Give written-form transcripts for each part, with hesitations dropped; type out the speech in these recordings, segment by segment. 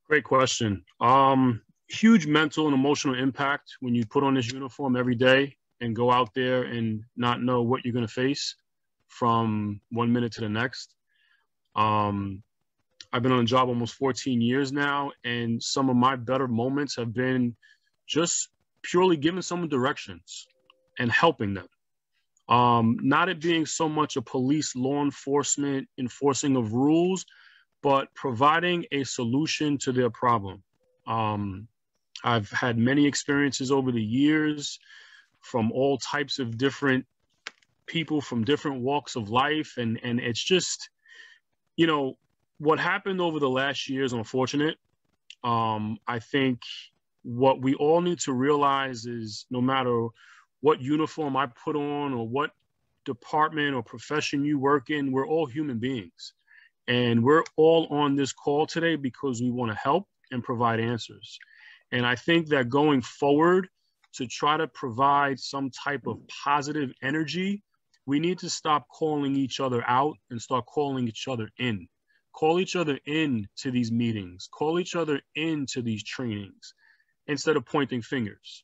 Great question. Huge mental and emotional impact when you put on this uniform every day and go out there and not know what you're going to face from 1 minute to the next. Um, I've been on the job almost 14 years now, and some of my better moments have been just purely giving someone directions and helping them. Not it being so much a police law enforcement enforcing of rules, but providing a solution to their problem. Um, I've had many experiences over the years from all types of different people from different walks of life. And it's just, you know, what happened over the last year is unfortunate. I think what we all need to realize is no matter what uniform I put on or what department or profession you work in, we're all human beings. And we're all on this call today because we want to help and provide answers. And I think that going forward, to try to provide some type of positive energy, we need to stop calling each other out and start calling each other in. Call each other in to these meetings. Call each other into these trainings instead of pointing fingers.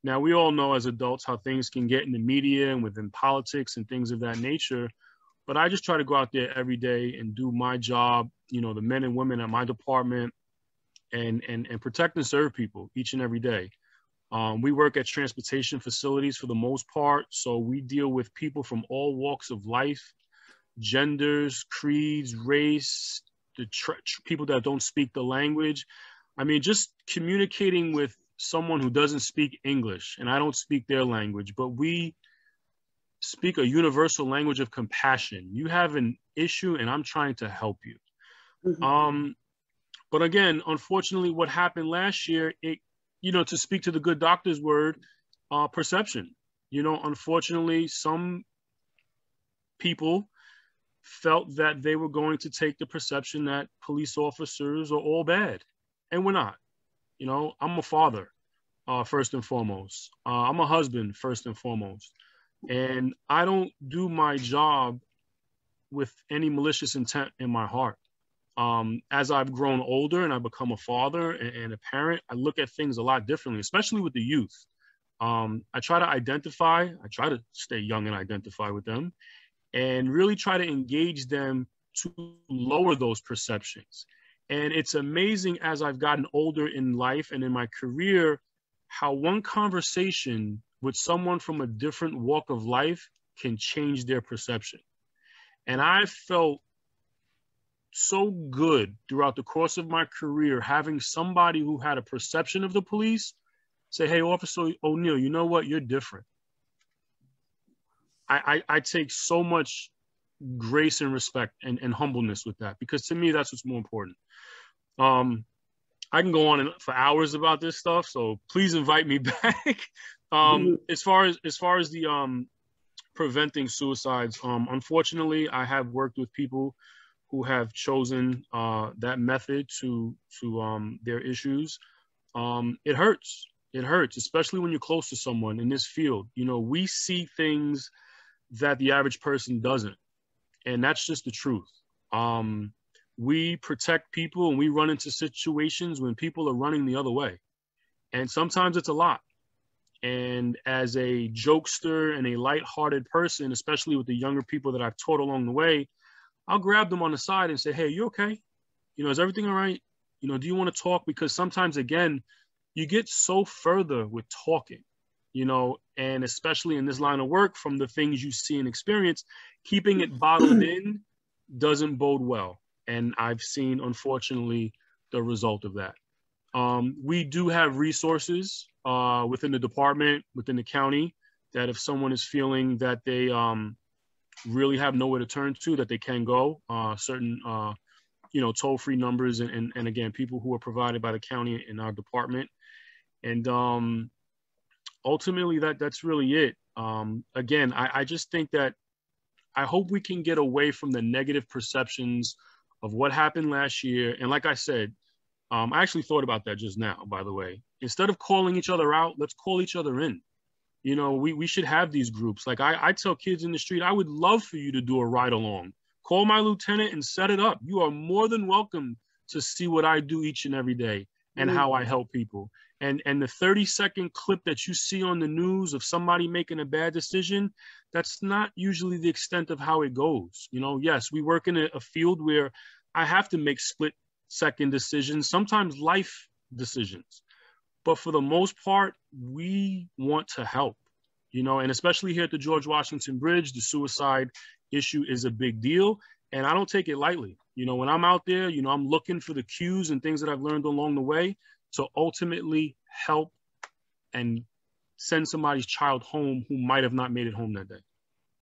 Now, we all know as adults how things can get in the media and within politics and things of that nature. But I just try to go out there every day and do my job, you know, the men and women at my department and protect and serve people each and every day. We work at transportation facilities for the most part. So we deal with people from all walks of life, genders, creeds, race, people that don't speak the language. I mean, just communicating with someone who doesn't speak English, and I don't speak their language, but we speak a universal language of compassion. You have an issue and I'm trying to help you. Mm-hmm. But again, unfortunately, what happened last year, to speak to the good doctor's word, perception. Unfortunately, some people felt that they were going to take the perception that police officers are all bad, and we're not. I'm a father, first and foremost. I'm a husband, first and foremost. And I don't do my job with any malicious intent in my heart. As I've grown older and I become a father and a parent, I look at things a lot differently, especially with the youth. I try to stay young and identify with them and really try to engage them to lower those perceptions. And it's amazing as I've gotten older in life and in my career, how one conversation with someone from a different walk of life can change their perception. And I felt so good throughout the course of my career, having somebody who had a perception of the police say, "Hey, Officer O'Neill, you know what? You're different." I take so much grace and respect and humbleness with that, because to me, that's what's more important. I can go on for hours about this stuff, so please invite me back. As far as the preventing suicides, unfortunately, I have worked with people who have chosen that method to their issues. It hurts. It hurts, especially when you're close to someone in this field. We see things that the average person doesn't, and that's just the truth. We protect people, and we run into situations when people are running the other way, and sometimes it's a lot. And as a jokester and a lighthearted person, especially with the younger people that I've taught along the way, I'll grab them on the side and say, "Hey, you okay? Is everything all right? Do you want to talk?" Because sometimes, again, you get so further with talking, and especially in this line of work, from the things you see and experience, keeping it bottled in doesn't bode well. And I've seen, unfortunately, the result of that. We do have resources within the department, within the county, that if someone is feeling that they really have nowhere to turn to, that they can go. Certain, toll-free numbers, and again, people who are provided by the county in our department. And ultimately, that's really it. Again, I just think that I hope we can get away from the negative perceptions of what happened last year. And like I said, I actually thought about that just now, by the way. Instead of calling each other out, let's call each other in. We should have these groups. Like I tell kids in the street, I would love for you to do a ride along. Call my lieutenant and set it up. You are more than welcome to see what I do each and every day and how I help people. And the 30-second clip that you see on the news of somebody making a bad decision, that's not usually the extent of how it goes. You know, yes, we work in a field where I have to make split-second decisions, sometimes life decisions. But for the most part, we want to help, you know, and especially here at the George Washington Bridge, the suicide issue is a big deal. And I don't take it lightly. You know, when I'm out there, you know, I'm looking for the cues and things that I've learned along the way to ultimately help and send somebody's child home who might have not made it home that day.